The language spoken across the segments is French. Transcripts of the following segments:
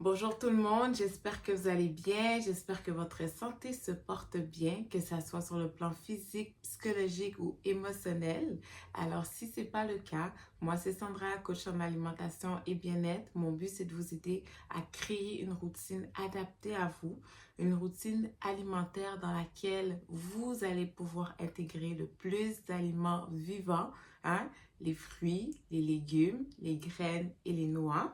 Bonjour tout le monde, j'espère que vous allez bien, j'espère que votre santé se porte bien, que ça soit sur le plan physique, psychologique ou émotionnel. Alors si ce n'est pas le cas, moi c'est Sandra, coach en alimentation et bien-être. Mon but c'est de vous aider à créer une routine adaptée à vous, une routine alimentaire dans laquelle vous allez pouvoir intégrer le plus d'aliments vivants, hein, les fruits, les légumes, les graines et les noix.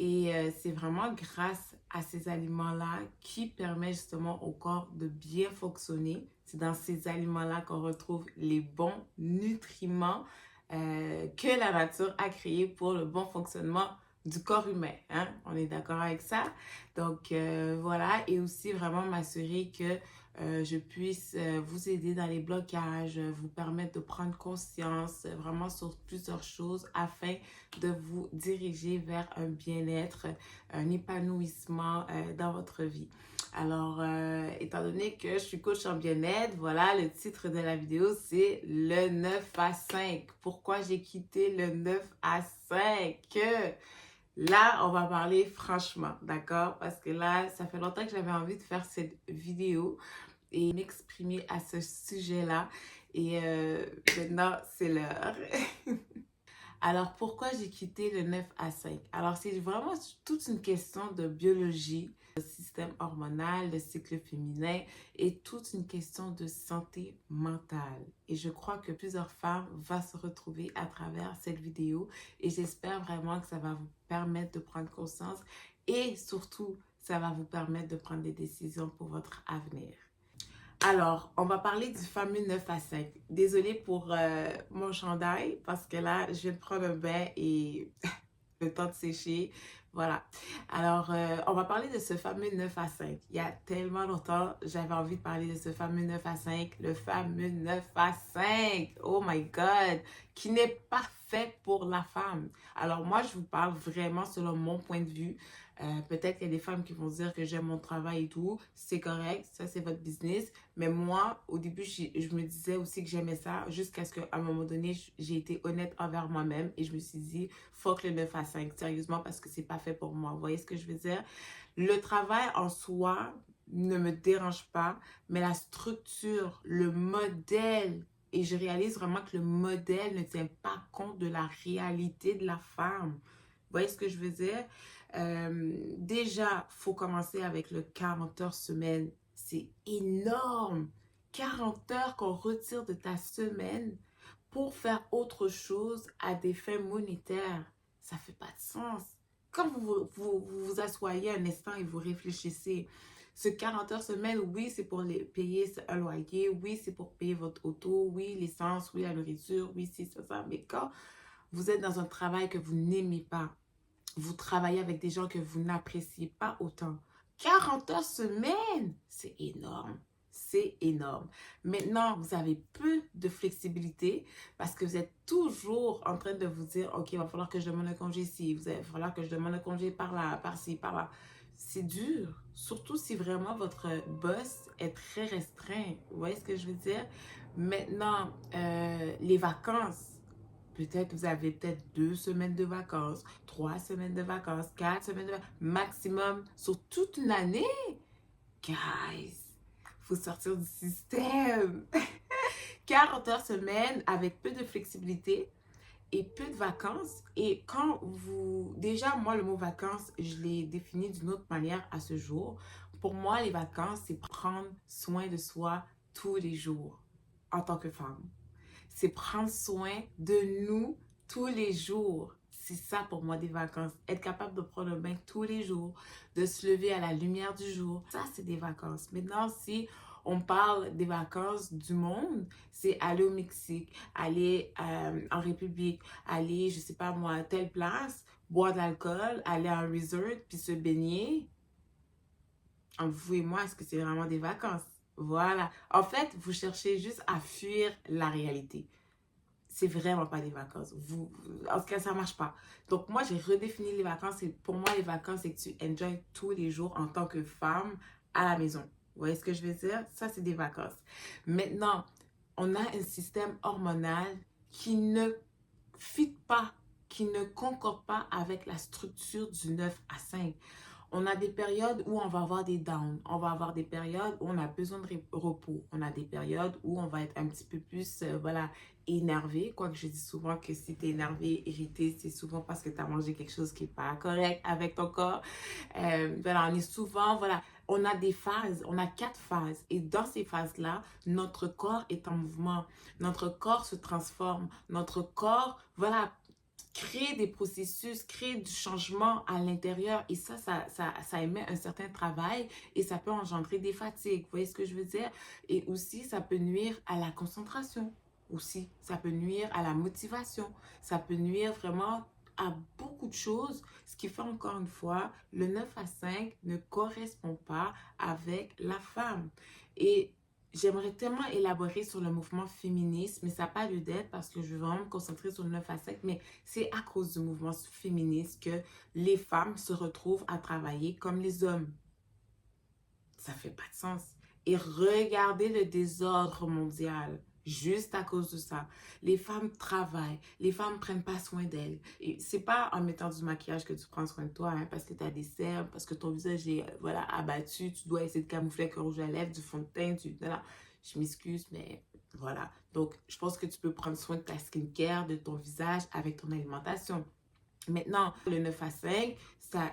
Et c'est vraiment grâce à ces aliments-là qui permet justement au corps de bien fonctionner. C'est dans ces aliments-là qu'on retrouve les bons nutriments que la nature a créés pour le bon fonctionnement du corps humain. Hein? On est d'accord avec ça? Donc voilà, et aussi vraiment m'assurer que je puisse vous aider dans les blocages, vous permettre de prendre conscience vraiment sur plusieurs choses afin de vous diriger vers un bien-être, un épanouissement dans votre vie. Alors, étant donné que je suis coach en bien-être, voilà, le titre de la vidéo, c'est le 9 à 5. Pourquoi j'ai quitté le 9 à 5? Là, on va parler franchement, d'accord? Parce que là, ça fait longtemps que j'avais envie de faire cette vidéo et m'exprimer à ce sujet-là. Et maintenant, c'est l'heure. Alors, pourquoi j'ai quitté le 9 à 5? Alors, c'est vraiment toute une question de biologie, le système hormonal, le cycle féminin et toute une question de santé mentale. Et je crois que plusieurs femmes vont se retrouver à travers cette vidéo et j'espère vraiment que ça va vous permettre de prendre conscience et surtout, ça va vous permettre de prendre des décisions pour votre avenir. Alors, on va parler du fameux 9 à 5. Désolée pour mon chandail parce que là, je viens de prendre un bain et le temps de sécher. Voilà. Alors, on va parler de ce fameux 9 à 5. Il y a tellement longtemps, j'avais envie de parler de ce fameux 9 à 5. Le fameux 9 à 5. Oh my God. Qui n'est pas fait pour la femme. Alors, moi, je vous parle vraiment selon mon point de vue. Peut-être qu'il y a des femmes qui vont dire que j'aime mon travail et tout. C'est correct. Ça, c'est votre business. Mais moi, au début, je me disais aussi que j'aimais ça jusqu'à ce qu'à un moment donné, j'ai été honnête envers moi-même et je me suis dit, fuck le 9 à 5, sérieusement, parce que c'est pas fait pour moi. Vous voyez ce que je veux dire? Le travail en soi ne me dérange pas, mais la structure, le modèle, et je réalise vraiment que le modèle ne tient pas compte de la réalité de la femme. Vous voyez ce que je veux dire? Déjà, il faut commencer avec le 40 heures semaine. C'est énorme. 40 heures qu'on retire de ta semaine pour faire autre chose à des fins monétaires. Ça ne fait pas de sens. Quand vous asseyez un instant et vous réfléchissez, ce 40 heures semaine, oui, c'est pour payer un loyer, oui, c'est pour payer votre auto, oui, l'essence, oui, la nourriture, oui, c'est ça. Mais quand vous êtes dans un travail que vous n'aimez pas, vous travaillez avec des gens que vous n'appréciez pas autant. 40 heures semaine, c'est énorme. C'est énorme. Maintenant, vous avez peu de flexibilité parce que vous êtes toujours en train de vous dire, OK, il va falloir que je demande un congé ici, il va falloir que je demande un congé par là, par-ci, par-là. C'est dur, surtout si vraiment votre boss est très restreint. Vous voyez ce que je veux dire? Maintenant, les vacances. Peut-être vous avez peut-être 2 semaines de vacances, 3 semaines de vacances, 4 semaines de vacances, maximum sur toute une année. Guys, faut sortir du système. 40 heures semaine avec peu de flexibilité et peu de vacances. Et quand vous... Déjà, moi, le mot vacances, je l'ai défini d'une autre manière à ce jour. Pour moi, les vacances, c'est prendre soin de soi tous les jours en tant que femme. C'est prendre soin de nous tous les jours. C'est ça pour moi des vacances. Être capable de prendre un bain tous les jours, de se lever à la lumière du jour. Ça, c'est des vacances. Maintenant, si on parle des vacances du monde, c'est aller au Mexique, aller en République, aller, je sais pas moi, à telle place, boire de l'alcool, aller à un resort, puis se baigner. Entre vous et moi, est-ce que c'est vraiment des vacances? Voilà. En fait, vous cherchez juste à fuir la réalité. C'est vraiment pas des vacances. En tout cas, ça marche pas. Donc, moi, j'ai redéfini les vacances. Et pour moi, les vacances, c'est que tu enjoys tous les jours en tant que femme à la maison. Vous voyez ce que je veux dire? Ça, c'est des vacances. Maintenant, on a un système hormonal qui ne fit pas, qui ne concorde pas avec la structure du 9 à 5. On a des périodes où on va avoir des downs. On va avoir des périodes où on a besoin de repos. On a des périodes où on va être un petit peu plus, voilà, énervé. Quoique je dis souvent que si tu es énervé, irrité, c'est souvent parce que tu as mangé quelque chose qui n'est pas correct avec ton corps. Voilà, on est souvent, voilà, on a des phases, on a 4 phases. Et dans ces phases-là, notre corps est en mouvement. Notre corps se transforme. Notre corps, voilà, créer des processus, créer du changement à l'intérieur. Et ça émet un certain travail et ça peut engendrer des fatigues. Vous voyez ce que je veux dire? Et aussi, ça peut nuire à la concentration. Aussi, ça peut nuire à la motivation. Ça peut nuire vraiment à beaucoup de choses. Ce qui fait encore une fois, le 9 à 5 ne correspond pas avec la femme. Et j'aimerais tellement élaborer sur le mouvement féministe, mais ça n'a pas lieu d'être parce que je veux vraiment me concentrer sur le 9 à 5. Mais c'est à cause du mouvement féministe que les femmes se retrouvent à travailler comme les hommes. Ça fait pas de sens. Et regardez le désordre mondial. Juste à cause de ça. Les femmes travaillent, les femmes prennent pas soin d'elles. Et c'est pas en mettant du maquillage que tu prends soin de toi, hein, parce que tu as des cernes, parce que ton visage est voilà, abattu, tu dois essayer de camoufler avec un rouge à lèvres, du fond de teint, voilà. Je m'excuse, mais voilà. Donc, je pense que tu peux prendre soin de ta skincare, de ton visage avec ton alimentation. Maintenant, le 9 à 5,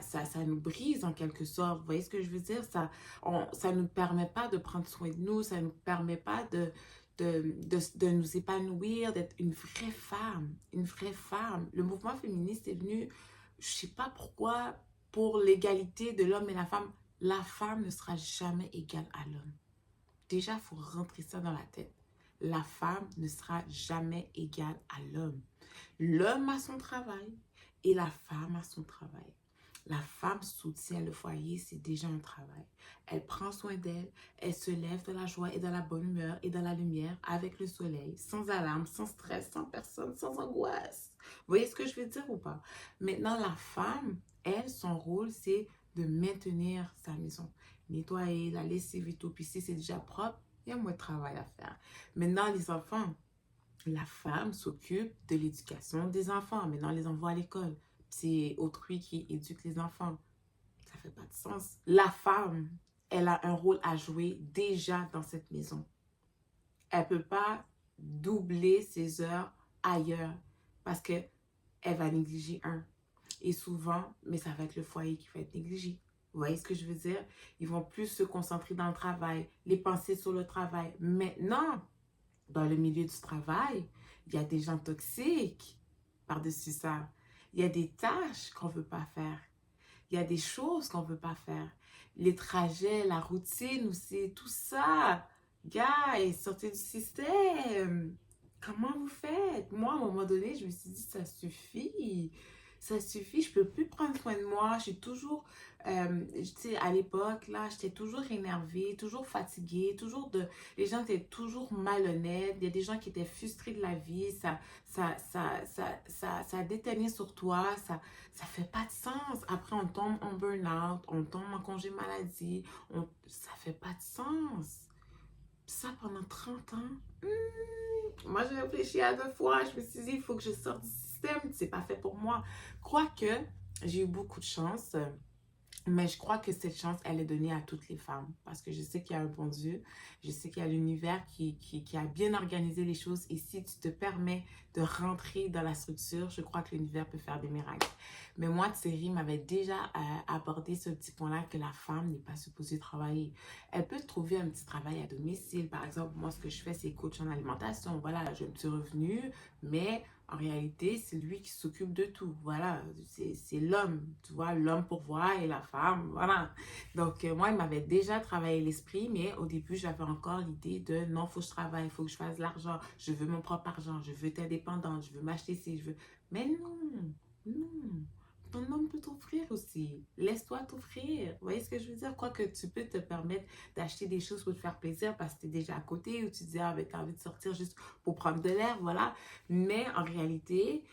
ça nous brise en quelque sorte. Vous voyez ce que je veux dire? Ça ne nous permet pas de prendre soin de nous, ça ne nous permet pas de nous épanouir, d'être une vraie femme. Une vraie femme. Le mouvement féministe est venu, je ne sais pas pourquoi, pour l'égalité de l'homme et la femme. La femme ne sera jamais égale à l'homme. Déjà, il faut rentrer ça dans la tête. La femme ne sera jamais égale à l'homme. L'homme a son travail et la femme a son travail. La femme soutient le foyer, c'est déjà un travail. Elle prend soin d'elle, elle se lève dans la joie et dans la bonne humeur et dans la lumière avec le soleil, sans alarme, sans stress, sans personne, sans angoisse. Vous voyez ce que je veux dire ou pas? Maintenant, la femme, elle, son rôle, c'est de maintenir sa maison. Nettoyer, la lessive et tout. Puis si c'est déjà propre, il y a moins de travail à faire. Maintenant, les enfants, la femme s'occupe de l'éducation des enfants. Maintenant, les envoie à l'école. C'est autrui qui éduque les enfants. Ça fait pas de sens. La femme, elle a un rôle à jouer déjà dans cette maison. Elle ne peut pas doubler ses heures ailleurs parce qu'elle va négliger un. Et souvent, mais ça va être le foyer qui va être négligé. Vous voyez ce que je veux dire? Ils vont plus se concentrer dans le travail, les pensées sur le travail. Maintenant, dans le milieu du travail, il y a des gens toxiques par-dessus ça. Il y a des tâches qu'on ne veut pas faire. Il y a des choses qu'on ne veut pas faire. Les trajets, la routine aussi, tout ça. Guys, sortez du système. Comment vous faites? Moi, à un moment donné, je me suis dit, ça suffit. Ça suffit, je peux plus prendre soin de moi. J'ai toujours, tu sais, à l'époque, là, j'étais toujours énervée, toujours fatiguée, les gens étaient toujours malhonnêtes. Il y a des gens qui étaient frustrés de la vie. Ça déteignait sur toi. Ça fait pas de sens. Après, on tombe en burn-out, on tombe en congé maladie. Ça fait pas de sens. Ça pendant 30 ans. Moi, j'ai réfléchi à 2 fois. Je me suis dit, il faut que je sorte du système. C'est pas fait pour moi. Quoique, j'ai eu beaucoup de chance. Mais je crois que cette chance, elle est donnée à toutes les femmes. Parce que je sais qu'il y a un bon Dieu. Je sais qu'il y a l'univers qui a bien organisé les choses. Et si tu te permets de rentrer dans la structure, je crois que l'univers peut faire des miracles. Mais moi, Thierry m'avait déjà abordé ce petit point-là que la femme n'est pas supposée travailler. Elle peut trouver un petit travail à domicile. Par exemple, moi, ce que je fais, c'est coach en alimentation. Voilà, j'ai un petit revenu, mais en réalité, c'est lui qui s'occupe de tout. Voilà, c'est l'homme, tu vois, l'homme pourvoit et la femme, voilà. Donc, moi, il m'avait déjà travaillé l'esprit, mais au début, j'avais encore l'idée de non, il faut que je travaille, il faut que je fasse de l'argent, je veux mon propre argent, je veux être indépendante, je veux m'acheter ci, je veux. Mais non, non. Ton homme peut t'offrir aussi. Laisse-toi t'offrir. Vous voyez ce que je veux dire? Quoi que tu peux te permettre d'acheter des choses pour te faire plaisir parce que tu es déjà à côté ou tu dis, ah, avec envie de sortir juste pour prendre de l'air, voilà. Mais en réalité,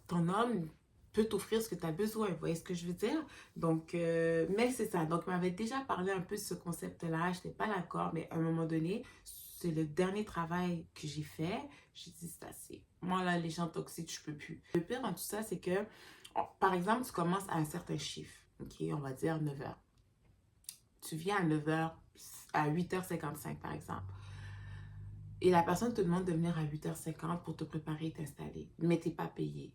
ton homme peut t'offrir ce que tu as besoin. Vous voyez ce que je veux dire? Donc, mais c'est ça. Donc, il m'avait déjà parlé un peu de ce concept-là. Je n'étais pas d'accord, mais à un moment donné, c'est le dernier travail que j'ai fait. J'ai dit, c'est assez. Moi, là, les gens toxiques, je peux plus. Le pire dans tout ça, c'est que Par exemple, tu commences à un certain chiffre, ok, on va dire 9 heures. Tu viens à 9 heures, à 8h55 par exemple. Et la personne te demande de venir à 8h50 pour te préparer et t'installer. Mais tu n'es pas payé.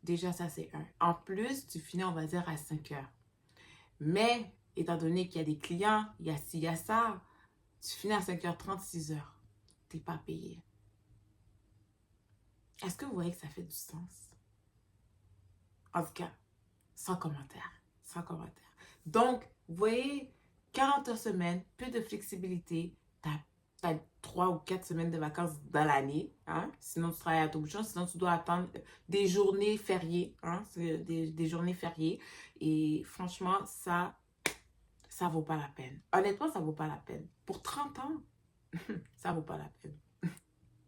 Déjà, ça, c'est un. En plus, tu finis, on va dire, à 5 heures. Mais, étant donné qu'il y a des clients, il y a ci, il y a ça, tu finis à 5h30, 6h. Tu n'es pas payé. Est-ce que vous voyez que ça fait du sens? En tout cas, sans commentaire. Sans commentaire. Donc, vous voyez, 40 heures semaine, peu de flexibilité. Tu as 3 ou 4 semaines de vacances dans l'année. Hein? Sinon, tu travailles à ton bout de champ. Sinon, tu dois attendre des journées fériées. Hein? Des journées fériées. Et franchement, ça vaut pas la peine. Honnêtement, ça vaut pas la peine. Pour 30 ans, ça vaut pas la peine.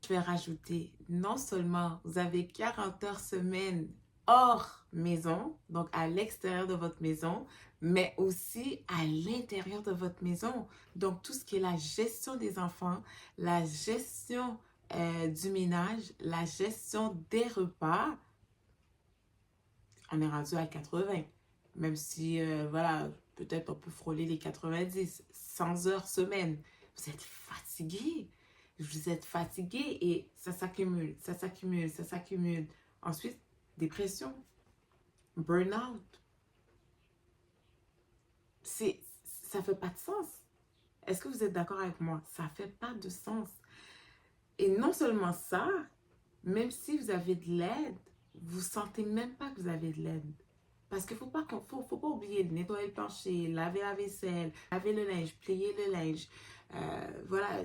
Je vais rajouter, non seulement vous avez 40 heures semaine hors maison, donc à l'extérieur de votre maison, mais aussi à l'intérieur de votre maison. Donc tout ce qui est la gestion des enfants, la gestion du ménage, la gestion des repas, on est rendu à 80. Même si, voilà, peut-être on peut frôler les 90, 100 heures semaine. Vous êtes fatigué. Vous êtes fatigué et ça s'accumule, ça s'accumule, ça s'accumule. Ensuite, dépression, burn-out. Ça fait pas de sens. Est-ce que vous êtes d'accord avec moi? Ça fait pas de sens. Et non seulement ça, même si vous avez de l'aide, vous sentez même pas que vous avez de l'aide. Parce qu'il faut pas oublier de nettoyer le plancher, laver la vaisselle, laver le linge, plier le linge. Voilà,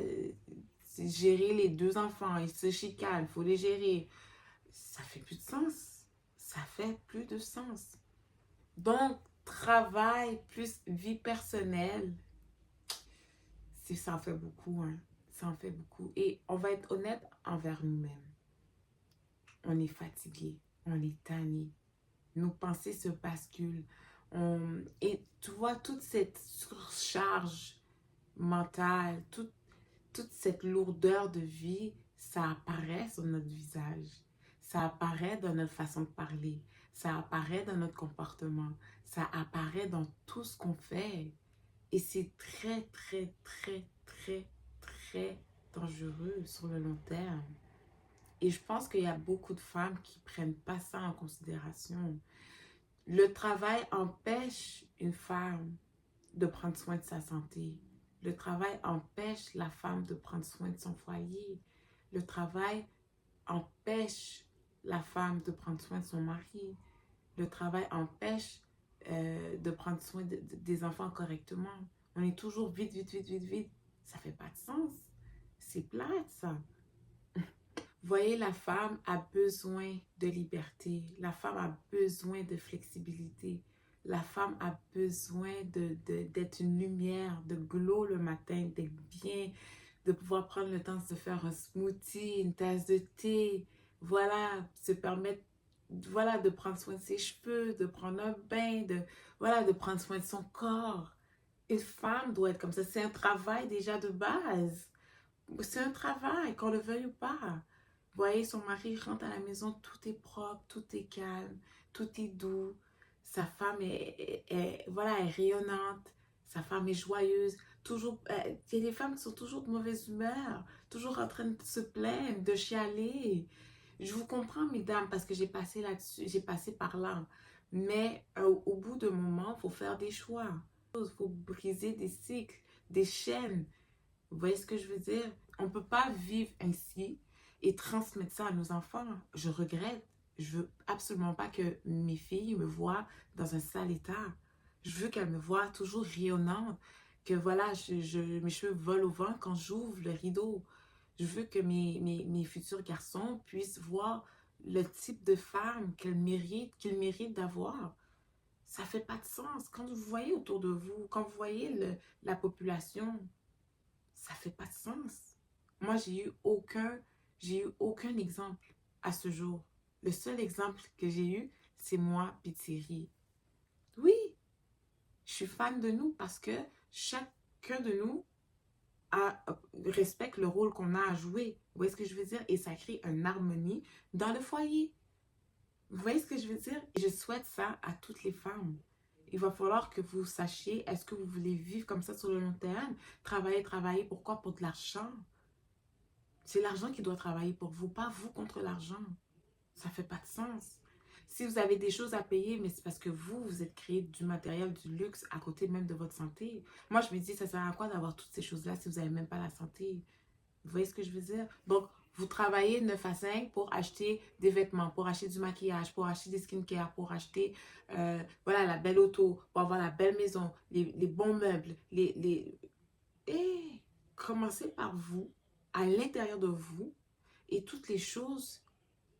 gérer les 2 enfants, ils se chicanent, il faut les gérer. Ça fait plus de sens. Ça fait plus de sens. Donc, travail plus vie personnelle, ça en fait beaucoup. Hein. Ça en fait beaucoup. Et on va être honnête envers nous-mêmes. On est fatigué, on est tanné. Nos pensées se basculent. Et tu vois, toute cette surcharge mentale, toute cette lourdeur de vie, ça apparaît sur notre visage. Ça apparaît dans notre façon de parler. Ça apparaît dans notre comportement. Ça apparaît dans tout ce qu'on fait. Et c'est très, très, très, très, très dangereux sur le long terme. Et je pense qu'il y a beaucoup de femmes qui ne prennent pas ça en considération. Le travail empêche une femme de prendre soin de sa santé. Le travail empêche la femme de prendre soin de son foyer. Le travail empêche la femme de prendre soin de son mari. Le travail empêche de prendre soin des enfants correctement. On est toujours vite, vite, vite, vite, vite. Ça fait pas de sens. C'est plate, ça. Vous voyez, la femme a besoin de liberté. La femme a besoin de flexibilité. La femme a besoin d'être une lumière, de glow le matin, d'être bien, de pouvoir prendre le temps de se faire un smoothie, une tasse de thé. Voilà, se permettre, voilà, de prendre soin de ses cheveux, de prendre un bain, voilà, de prendre soin de son corps. Une femme doit être comme ça. C'est un travail déjà de base. C'est un travail, qu'on le veuille ou pas. Vous voyez, son mari rentre à la maison, tout est propre, tout est calme, tout est doux. Sa femme voilà, est rayonnante, sa femme est joyeuse. Toujours, il y a des femmes qui sont toujours de mauvaise humeur, toujours en train de se plaindre, de chialer. Je vous comprends, mesdames, parce que j'ai passé là-dessus, j'ai passé par là. Mais au bout d'un moment, il faut faire des choix. Il faut briser des cycles, des chaînes. Vous voyez ce que je veux dire? On ne peut pas vivre ainsi et transmettre ça à nos enfants. Je regrette. Je veux absolument pas que mes filles me voient dans un sale état. Je veux qu'elles me voient toujours rayonnante. Que voilà, mes cheveux volent au vent quand j'ouvre le rideau. Je veux que mes futurs garçons puissent voir le type de femme qu'ils méritent d'avoir. Ça fait pas de sens. Quand vous voyez autour de vous, quand vous voyez la population, ça fait pas de sens. Moi, j'ai eu aucun exemple à ce jour. Le seul exemple que j'ai eu, c'est moi, puis Thierry. Oui, je suis fan de nous parce que chacun de nous respecte le rôle qu'on a à jouer. Vous voyez ce que je veux dire? Et ça crée une harmonie dans le foyer. Vous voyez ce que je veux dire? Et je souhaite ça à toutes les femmes. Il va falloir que vous sachiez, est-ce que vous voulez vivre comme ça sur le long terme? Travailler, travailler, pourquoi? Pour de l'argent. C'est l'argent qui doit travailler pour vous, pas vous contre l'argent. Ça fait pas de sens. Si vous avez des choses à payer, mais c'est parce que vous êtes créé du matériel, du luxe à côté même de votre santé. Moi, je me dis, ça sert à quoi d'avoir toutes ces choses-là si vous n'avez même pas la santé? Vous voyez ce que je veux dire? Donc, vous travaillez 9 à 5 pour acheter des vêtements, pour acheter du maquillage, pour acheter des skincare, pour acheter voilà, la belle auto, pour avoir la belle maison, les bons meubles. Et commencez par vous, à l'intérieur de vous, et toutes les choses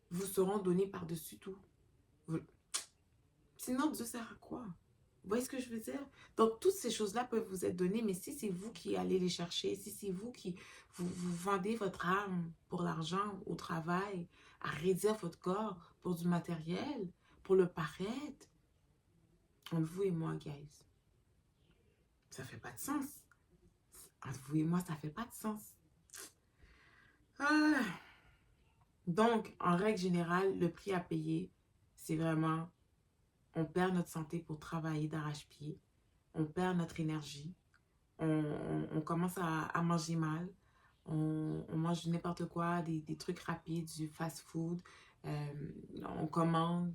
vous seront données par-dessus tout. Sinon, Dieu sert à quoi? Vous voyez ce que je veux dire? Donc, toutes ces choses-là peuvent vous être données, mais si c'est vous qui allez les chercher, si c'est vous qui vous vendez votre âme pour l'argent au travail, à réduire votre corps pour du matériel, pour le paraître, entre vous et moi, guys, ça fait pas de sens. Entre vous et moi, ça fait pas de sens. Ah. Donc, en règle générale, le prix à payer, c'est vraiment, on perd notre santé pour travailler d'arrache-pied, on perd notre énergie, on commence à manger mal, on mange n'importe quoi, des trucs rapides, du fast-food, on commande,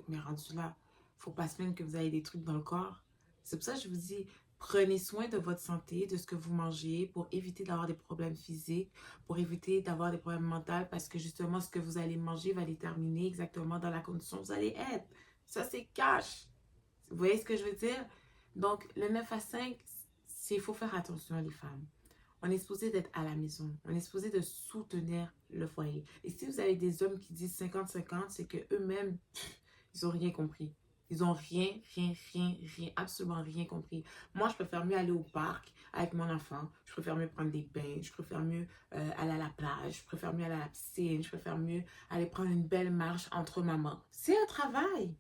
mais rendu là, faut pas se plaindre que vous avez des trucs dans le corps. C'est pour ça que je vous dis, prenez soin de votre santé, de ce que vous mangez, pour éviter d'avoir des problèmes physiques, pour éviter d'avoir des problèmes mentaux, parce que justement, ce que vous allez manger va déterminer exactement dans la condition où vous allez être. Ça, c'est cash. Vous voyez ce que je veux dire? Donc, le 9 à 5, il faut faire attention les femmes. On est supposé d'être à la maison. On est supposé de soutenir le foyer. Et si vous avez des hommes qui disent 50-50, c'est qu'eux-mêmes, ils n'ont rien compris. Ils n'ont rien, absolument rien compris. Moi, je préfère mieux aller au parc avec mon enfant. Je préfère mieux prendre des bains. Je préfère mieux aller à la plage. Je préfère mieux aller à la piscine. Je préfère mieux aller prendre une belle marche entre mamans. C'est un travail.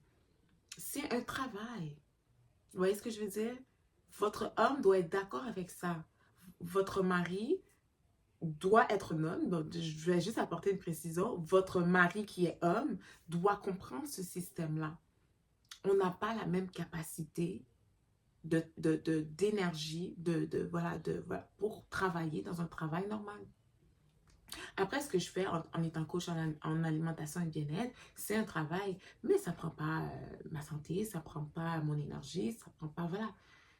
C'est un travail. Vous voyez ce que je veux dire? Votre homme doit être d'accord avec ça. Votre mari doit être un homme. Donc, je vais juste apporter une précision. Votre mari qui est homme doit comprendre ce système-là. On n'a pas la même capacité d'énergie voilà, pour travailler dans un travail normal. Après, ce que je fais en étant coach en alimentation et bien-être, c'est un travail, mais ça ne prend pas ma santé, ça ne prend pas mon énergie, ça ne prend pas, voilà.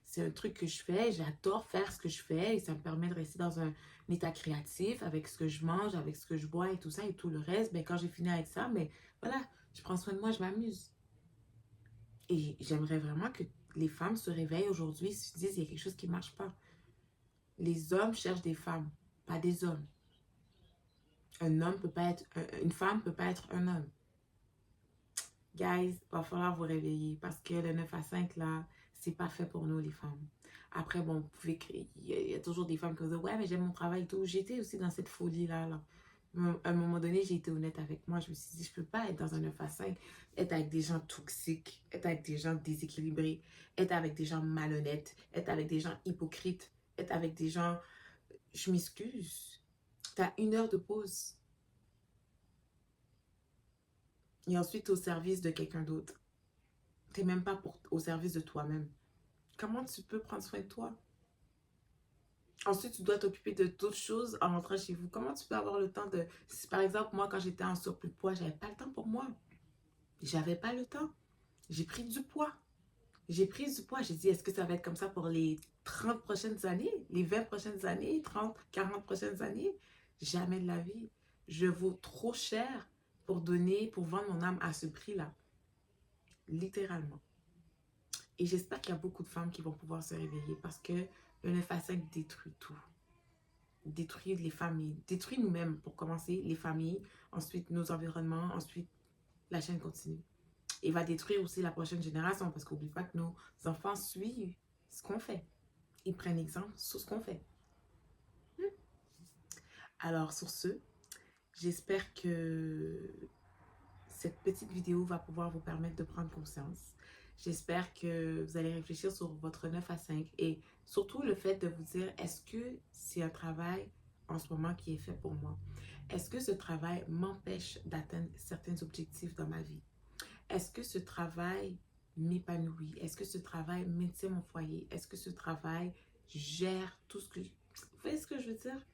C'est un truc que je fais, j'adore faire ce que je fais et ça me permet de rester dans un état créatif avec ce que je mange, avec ce que je bois et tout ça et tout le reste. Ben, quand j'ai fini avec ça, mais voilà, je prends soin de moi, je m'amuse. Et j'aimerais vraiment que les femmes se réveillent aujourd'hui et se disent il y a quelque chose qui ne marche pas. Les hommes cherchent des femmes, pas des hommes. Un homme peut pas être, une femme peut pas être un homme. Guys, il va falloir vous réveiller parce que le 9 à 5 là, c'est pas fait pour nous les femmes. Après, bon, vous pouvez créer, il y a toujours des femmes qui disent, ouais, mais j'aime mon travail et tout. J'étais aussi dans cette folie-là, là. À un moment donné, j'ai été honnête avec moi. Je me suis dit, je peux pas être dans un 9 à 5, être avec des gens toxiques, être avec des gens déséquilibrés, être avec des gens malhonnêtes, être avec des gens hypocrites, être avec des gens, je m'excuse. T'as 1 heure de pause. Et ensuite, au service de quelqu'un d'autre. T'es même pas au service de toi-même. Comment tu peux prendre soin de toi? Ensuite, tu dois t'occuper de d'autres choses en rentrant chez vous. Comment tu peux avoir le temps de... Si, par exemple, moi, quand j'étais en surplus de poids, j'avais pas le temps pour moi. J'avais pas le temps. J'ai pris du poids. J'ai pris du poids. J'ai dit, est-ce que ça va être comme ça pour les 30 prochaines années? Les 20 prochaines années? 30, 40 prochaines années? Jamais de la vie. Je vaux trop cher pour donner, pour vendre mon âme à ce prix-là. Littéralement. Et j'espère qu'il y a beaucoup de femmes qui vont pouvoir se réveiller parce que le 9 à 5 détruit tout. Détruit les familles, détruit nous-mêmes pour commencer, les familles, ensuite nos environnements, ensuite la chaîne continue. Et va détruire aussi la prochaine génération parce qu'oublie pas que nos enfants suivent ce qu'on fait. Ils prennent exemple sur ce qu'on fait. Alors sur ce, j'espère que cette petite vidéo va pouvoir vous permettre de prendre conscience. J'espère que vous allez réfléchir sur votre 9 à 5 et surtout le fait de vous dire, est-ce que c'est un travail en ce moment qui est fait pour moi? Est-ce que ce travail m'empêche d'atteindre certains objectifs dans ma vie? est-ce que ce travail m'épanouit? Est-ce que ce travail maintient mon foyer? Est-ce que ce travail gère tout ce que... Vous voyez ce que je veux dire?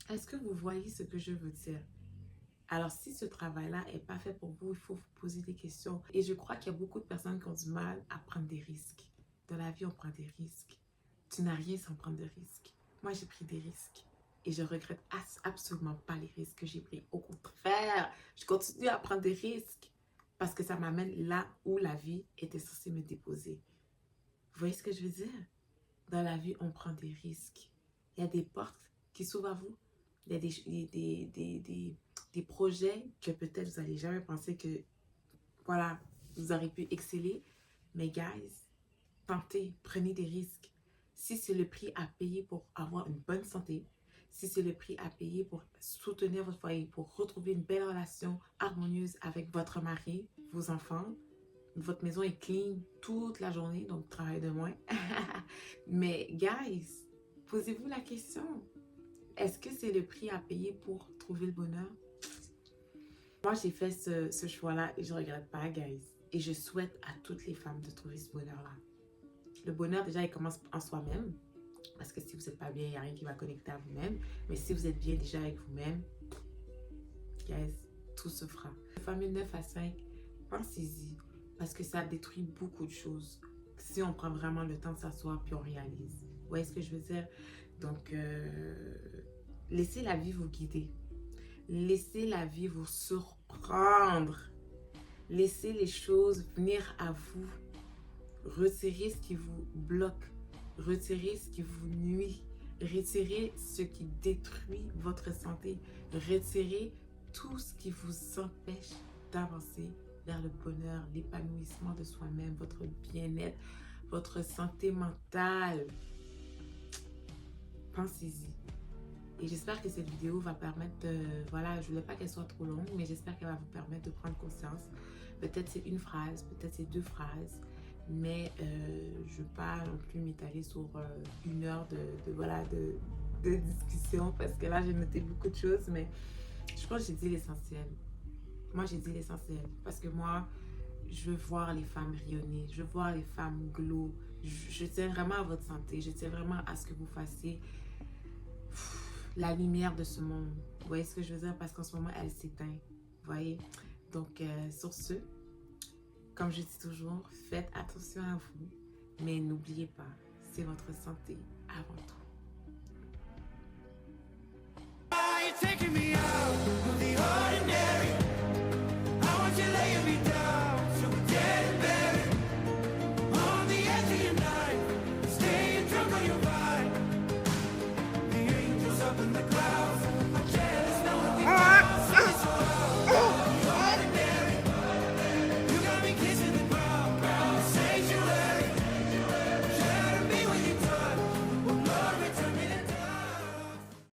Est-ce que vous voyez ce que je veux dire? Alors, si ce travail-là n'est pas fait pour vous, il faut vous poser des questions. Et je crois qu'il y a beaucoup de personnes qui ont du mal à prendre des risques. Dans la vie, on prend des risques. Tu n'as rien sans prendre de risques. Moi, j'ai pris des risques. Et je regrette absolument pas les risques que j'ai pris. Au contraire, je continue à prendre des risques. Parce que ça m'amène là où la vie était censée me déposer. Vous voyez ce que je veux dire? Dans la vie, on prend des risques. Il y a des portes qui s'ouvrent à vous. Il y a des projets que peut-être vous n'allez jamais penser que, voilà, vous aurez pu exceller. Mais guys, tentez, prenez des risques. Si c'est le prix à payer pour avoir une bonne santé, si c'est le prix à payer pour soutenir votre foyer, pour retrouver une belle relation harmonieuse avec votre mari, vos enfants, votre maison est clean toute la journée, donc travail de moins. Mais guys, posez-vous la question. Est-ce que c'est le prix à payer pour trouver le bonheur? Moi, j'ai fait ce choix-là et je ne regrette pas, guys. Et je souhaite à toutes les femmes de trouver ce bonheur-là. Le bonheur, déjà, il commence en soi-même. Parce que si vous n'êtes pas bien, il n'y a rien qui va connecter à vous-même. Mais si vous êtes bien déjà avec vous-même, guys, tout se fera. Le fameux 9 à 5, pensez-y. Parce que ça détruit beaucoup de choses. Si on prend vraiment le temps de s'asseoir puis on réalise. Vous voyez ce que je veux dire? Donc, laissez la vie vous guider. Laissez la vie vous surprendre. Laissez les choses venir à vous. Retirez ce qui vous bloque. Retirez ce qui vous nuit. Retirez ce qui détruit votre santé. Retirez tout ce qui vous empêche d'avancer vers le bonheur, l'épanouissement de soi-même, votre bien-être, votre santé mentale. Pensez-y. Et j'espère que cette vidéo va permettre de... Voilà, je ne voulais pas qu'elle soit trop longue, mais j'espère qu'elle va vous permettre de prendre conscience. Peut-être c'est une phrase, peut-être c'est 2 phrases. Mais je ne veux pas non plus m'étaler sur 1 heure de discussion. Parce que là, j'ai noté beaucoup de choses. Mais je pense que j'ai dit l'essentiel. Moi, j'ai dit l'essentiel. Parce que moi, je veux voir les femmes rayonner. Je veux voir les femmes glow. Je tiens vraiment à votre santé. Je tiens vraiment à ce que vous fassiez la lumière de ce monde. Vous voyez ce que je veux dire? Parce qu'en ce moment, elle s'éteint. Vous voyez? Donc, sur ce, comme je dis toujours, faites attention à vous. Mais n'oubliez pas, c'est votre santé avant tout.